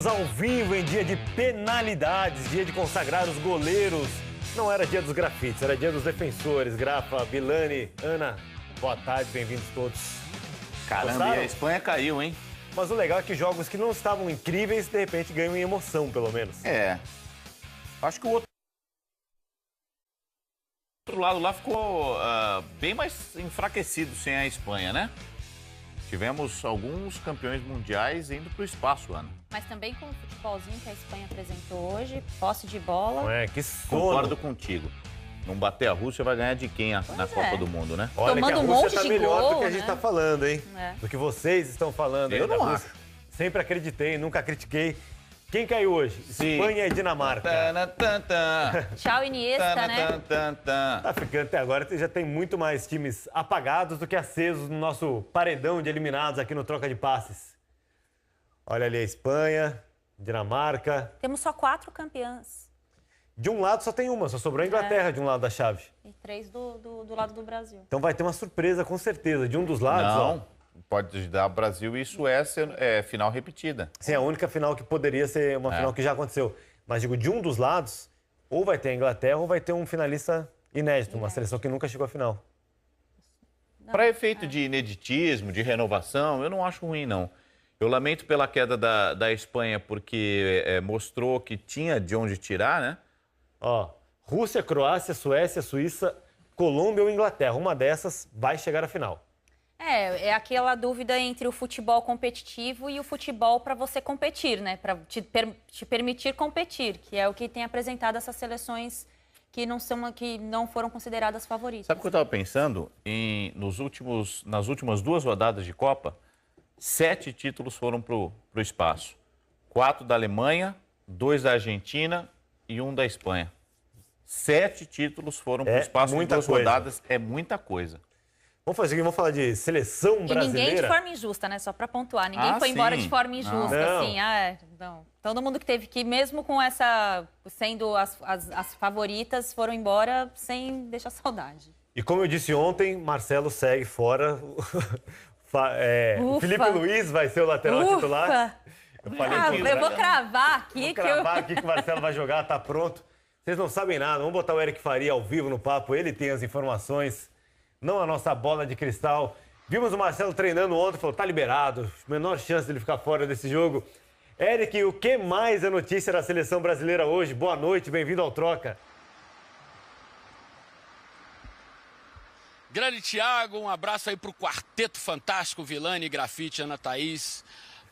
Ao vivo em dia de penalidades, dia de consagrar os goleiros. Não era dia dos grafites, era dia dos defensores. Grafa, Bilani, Ana, boa tarde, bem-vindos todos. Caramba, gostaram? E a Espanha caiu, hein? Mas o legal é que jogos que não estavam incríveis, de repente ganham em emoção, pelo menos. É. Acho que o outro lado lá ficou bem mais enfraquecido sem a Espanha, né? Tivemos alguns campeões mundiais indo para o espaço, Ana. Mas também com o futebolzinho que a Espanha apresentou hoje, posse de bola. Não é, que sono. Concordo contigo. Não bater a Rússia, vai ganhar de quem na Copa do Mundo, né? Olha Tomando que a um Rússia monte tá de melhor gol, do que a gente né? tá falando, hein? É. Do que vocês estão falando. Eu aí da não Rússia. acho. Sempre acreditei, nunca critiquei. Quem caiu hoje? Sim. Espanha e Dinamarca. Tchau, Iniesta, né? Tá ficando até agora, já tem muito mais times apagados do que acesos no nosso paredão de eliminados aqui no Troca de Passes. Olha ali a Espanha, Dinamarca. Temos só 4 campeãs. De um lado só tem uma, só sobrou a Inglaterra de um lado da chave. E 3 do lado do Brasil. Então vai ter uma surpresa, com certeza. De um dos lados, ó. Não, pode dar Brasil e Suécia, final repetida. Sim, a única final que poderia ser uma final que já aconteceu. Mas digo, de um dos lados, ou vai ter a Inglaterra ou vai ter um finalista inédito, uma seleção que nunca chegou à final. Para efeito de ineditismo, de renovação, eu não acho ruim, não. Eu lamento pela queda da Espanha, porque mostrou que tinha de onde tirar, né? Ó, Rússia, Croácia, Suécia, Suíça, Colômbia ou Inglaterra. Uma dessas vai chegar à final. É aquela dúvida entre o futebol competitivo e o futebol para você competir, né? Para te permitir competir, que é o que tem apresentado essas seleções que não foram consideradas favoritas. Sabe o que eu estava pensando? Nas últimas 2 rodadas de Copa, 7 títulos foram para o espaço. 4 da Alemanha, 2 da Argentina e 1 da Espanha. 7 títulos foram para o espaço em 2 rodadas. É muita coisa. Vamos fazer o seguinte, vamos falar de seleção brasileira. E ninguém de forma injusta, né? Só para pontuar. Ninguém foi embora de forma injusta, Não. assim. Não. Todo mundo que teve que, mesmo com essa, sendo as favoritas, foram embora sem deixar saudade. E como eu disse ontem, Marcelo segue fora. O Felipe Luiz vai ser o lateral titular. Eu vou cravar aqui. Aqui que o Marcelo vai jogar, tá pronto. Vocês não sabem nada, vamos botar o Eric Faria ao vivo no papo, ele tem as informações. Não a nossa bola de cristal. Vimos o Marcelo treinando ontem, falou, tá liberado, menor chance dele ficar fora desse jogo. Eric, o que mais é notícia da seleção brasileira hoje? Boa noite, bem-vindo ao Troca. Grande Thiago, um abraço aí pro quarteto fantástico, Vilani, Grafite, Ana Thaís.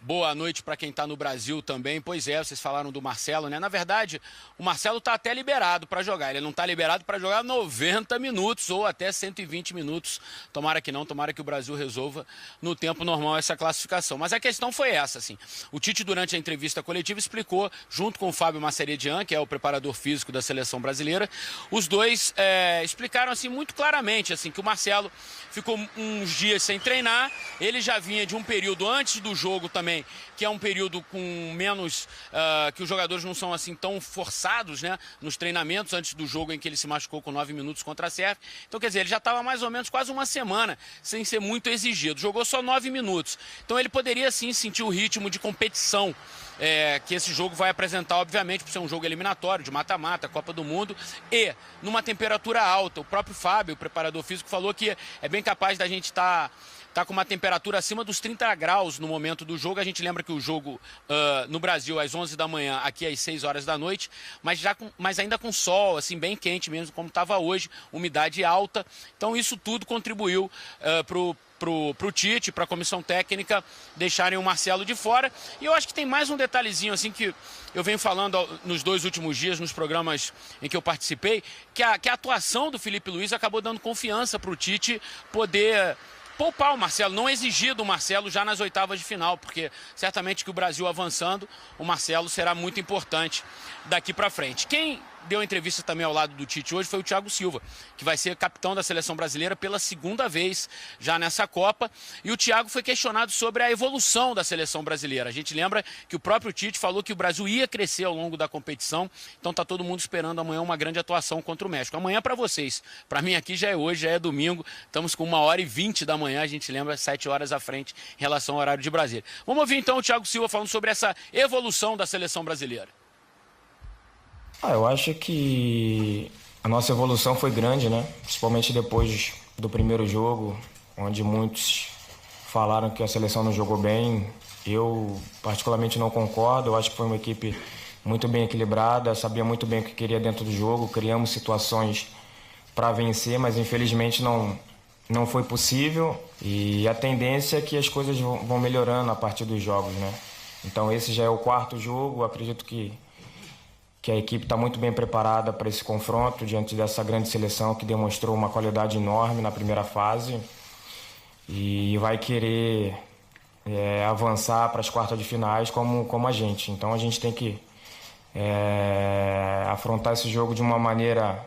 Boa noite para quem está no Brasil também. Pois é, vocês falaram do Marcelo, né? Na verdade, o Marcelo está até liberado para jogar. Ele não está liberado para jogar 90 minutos ou até 120 minutos. Tomara que não, tomara que o Brasil resolva no tempo normal essa classificação. Mas a questão foi essa, assim. O Tite, durante a entrevista coletiva, explicou, junto com o Fábio Maceridian, que é o preparador físico da seleção brasileira, os dois explicaram, assim, muito claramente, assim, que o Marcelo ficou uns dias sem treinar. Ele já vinha de um período antes do jogo também, que é um período com menos, que os jogadores não são assim tão forçados, né, nos treinamentos antes do jogo em que ele se machucou com 9 minutos contra a Sérvia. Então, quer dizer, ele já estava mais ou menos quase uma semana sem ser muito exigido. Jogou só 9 minutos. Então, ele poderia sim sentir o ritmo de competição que esse jogo vai apresentar, obviamente, por ser um jogo eliminatório, de mata-mata, Copa do Mundo, e numa temperatura alta. O próprio Fábio, o preparador físico, falou que é bem capaz da gente estar com uma temperatura acima dos 30 graus no momento do jogo. A gente lembra que o jogo no Brasil às 11 da manhã, aqui às 6 horas da noite, mas ainda com sol, assim, bem quente mesmo, como estava hoje, umidade alta. Então isso tudo contribuiu pro Tite, para a comissão técnica, deixarem o Marcelo de fora. E eu acho que tem mais um detalhezinho, assim, que eu venho falando nos 2 últimos dias, nos programas em que eu participei, que a atuação do Felipe Luiz acabou dando confiança para o Tite poder poupar o Marcelo, não exigir do Marcelo já nas oitavas de final, porque certamente que o Brasil avançando, o Marcelo será muito importante daqui para frente. Quem deu entrevista também ao lado do Tite hoje foi o Thiago Silva, que vai ser capitão da seleção brasileira pela segunda vez já nessa Copa. E o Thiago foi questionado sobre a evolução da seleção brasileira. A gente lembra que o próprio Tite falou que o Brasil ia crescer ao longo da competição, então tá todo mundo esperando amanhã uma grande atuação contra o México. Amanhã para vocês, para mim aqui já é hoje, já é domingo, estamos com 1h20 da manhã, a gente lembra 7 horas à frente em relação ao horário de Brasília. Vamos ouvir então o Thiago Silva falando sobre essa evolução da seleção brasileira. Eu acho que a nossa evolução foi grande, né? Principalmente depois do primeiro jogo, onde muitos falaram que a seleção não jogou bem. Eu particularmente não concordo, eu acho que foi uma equipe muito bem equilibrada, sabia muito bem o que queria dentro do jogo, criamos situações para vencer, mas infelizmente não foi possível, e a tendência é que as coisas vão melhorando a partir dos jogos, né? Então esse já é o 4º jogo, acredito que a equipe está muito bem preparada para esse confronto diante dessa grande seleção que demonstrou uma qualidade enorme na primeira fase e vai querer avançar para as quartas de finais como a gente. Então a gente tem que afrontar esse jogo de uma maneira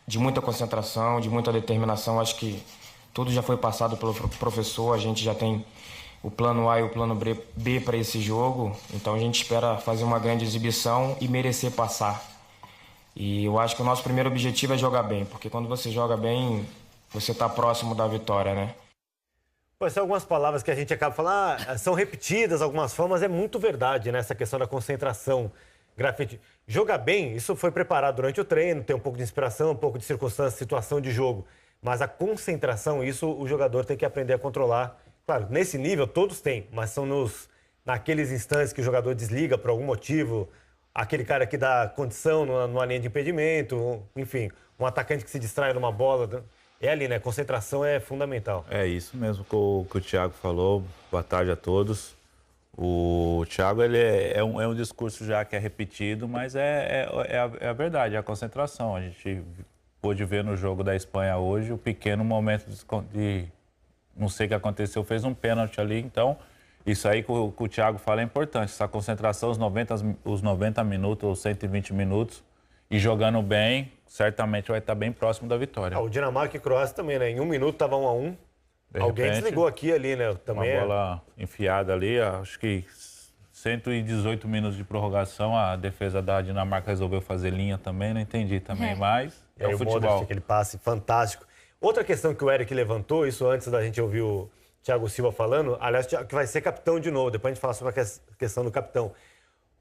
de muita concentração, de muita determinação. Acho que tudo já foi passado pelo professor, a gente já tem o plano A e o plano B para esse jogo, então a gente espera fazer uma grande exibição e merecer passar. E eu acho que o nosso primeiro objetivo é jogar bem, porque quando você joga bem, você está próximo da vitória, né? São algumas palavras que a gente acaba falando, são repetidas, algumas formas, é muito verdade, né? Essa questão da concentração. Grafite. Jogar bem, isso foi preparado durante o treino, tem um pouco de inspiração, um pouco de circunstância, situação de jogo. Mas a concentração, isso o jogador tem que aprender a controlar. Claro, nesse nível todos têm, mas são naqueles instantes que o jogador desliga por algum motivo, aquele cara que dá condição numa linha de impedimento, enfim, um atacante que se distrai numa bola. É ali, né? Concentração é fundamental. É isso mesmo que o Thiago falou. Boa tarde a todos. O Thiago, ele é um discurso já que é repetido, mas é a verdade, é a concentração. A gente pôde ver no jogo da Espanha hoje o pequeno momento de não sei o que aconteceu, fez um pênalti ali, então isso aí que o Thiago fala é importante, essa concentração, os 90 minutos ou 120 minutos e jogando bem, certamente vai estar bem próximo da vitória. O Dinamarca e Croácia também, né? Em 1 minuto estava 1-1. Alguém desligou aqui ali, né? Também uma bola enfiada ali, acho que 118 minutos de prorrogação, a defesa da Dinamarca resolveu fazer linha também, não entendi também, mas é o futebol. Modric, aquele passe fantástico. Outra questão que o Eric levantou, isso antes da gente ouvir o Thiago Silva falando, aliás, que vai ser capitão de novo, depois a gente fala sobre a questão do capitão.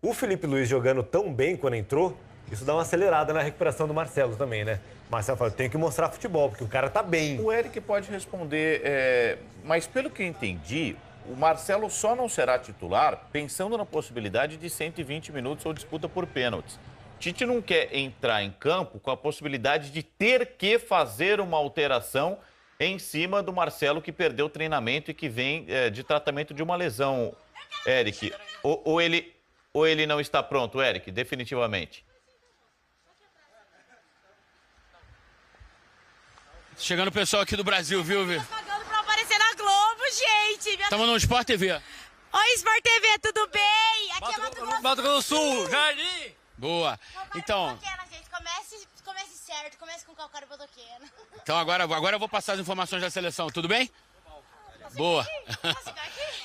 O Felipe Luiz jogando tão bem quando entrou, isso dá uma acelerada na recuperação do Marcelo também, né? O Marcelo fala, tem que mostrar futebol, porque o cara tá bem. O Eric pode responder, mas pelo que eu entendi, o Marcelo só não será titular pensando na possibilidade de 120 minutos ou disputa por pênaltis. Tite não quer entrar em campo com a possibilidade de ter que fazer uma alteração em cima do Marcelo, que perdeu o treinamento e que vem de tratamento de uma lesão, Eric. Ou ele não está pronto, Eric, definitivamente? Chegando o pessoal aqui do Brasil, viu? Tô pagando pra aparecer na Globo, gente. Estamos no Sport TV. Oi, Sport TV, tudo bem? Aqui é Mato Grosso do Sul, Jardim. Boa. Então... gente, comece certo, comece com calcário bodoquena. Então agora eu vou passar as informações da seleção, tudo bem? Boa.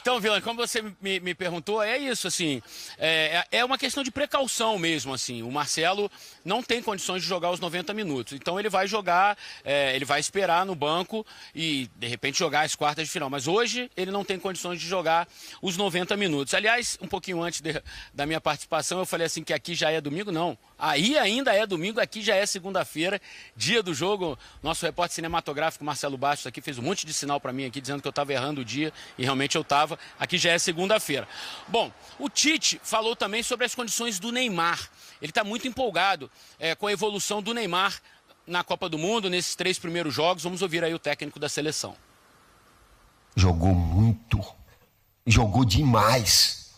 Então, Vilani, como você me perguntou, é isso, assim, é uma questão de precaução mesmo, assim. O Marcelo não tem condições de jogar os 90 minutos, então ele vai jogar, ele vai esperar no banco e, de repente, jogar as quartas de final. Mas hoje ele não tem condições de jogar os 90 minutos. Aliás, um pouquinho antes da minha participação, eu falei assim que aqui já é domingo, não. Aí ainda é domingo, aqui já é segunda-feira, dia do jogo. Nosso repórter cinematográfico, Marcelo Bastos, aqui fez um monte de sinal para mim aqui, dizendo que eu estava errando o dia, e realmente eu estava. Aqui já é segunda-feira. Bom, o Tite falou também sobre as condições do Neymar. Ele está muito empolgado com a evolução do Neymar na Copa do Mundo, nesses 3 primeiros jogos. Vamos ouvir aí o técnico da seleção. Jogou muito, jogou demais.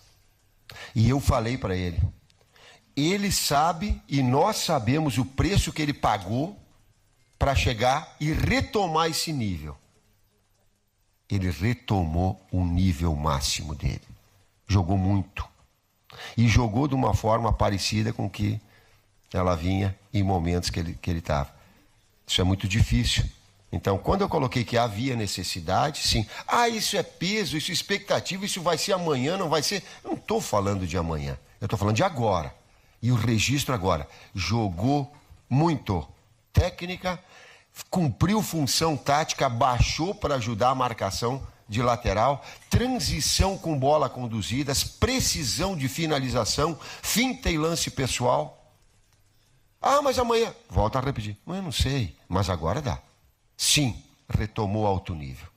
E eu falei para ele, ele sabe e nós sabemos o preço que ele pagou para chegar e retomar esse nível. Ele retomou o nível máximo dele. Jogou muito. E jogou de uma forma parecida com que ela vinha em momentos que ele estava. Isso é muito difícil. Então, quando eu coloquei que havia necessidade, sim. Isso é peso, isso é expectativa, isso vai ser amanhã, não vai ser... Eu não estou falando de amanhã, eu estou falando de agora. E o registro agora, jogou muito. Técnica, cumpriu função tática, baixou para ajudar a marcação de lateral, transição com bola conduzidas, precisão de finalização, finta e lance pessoal. Mas amanhã... Volto a repetir. Eu não sei, mas agora dá. Sim, retomou alto nível.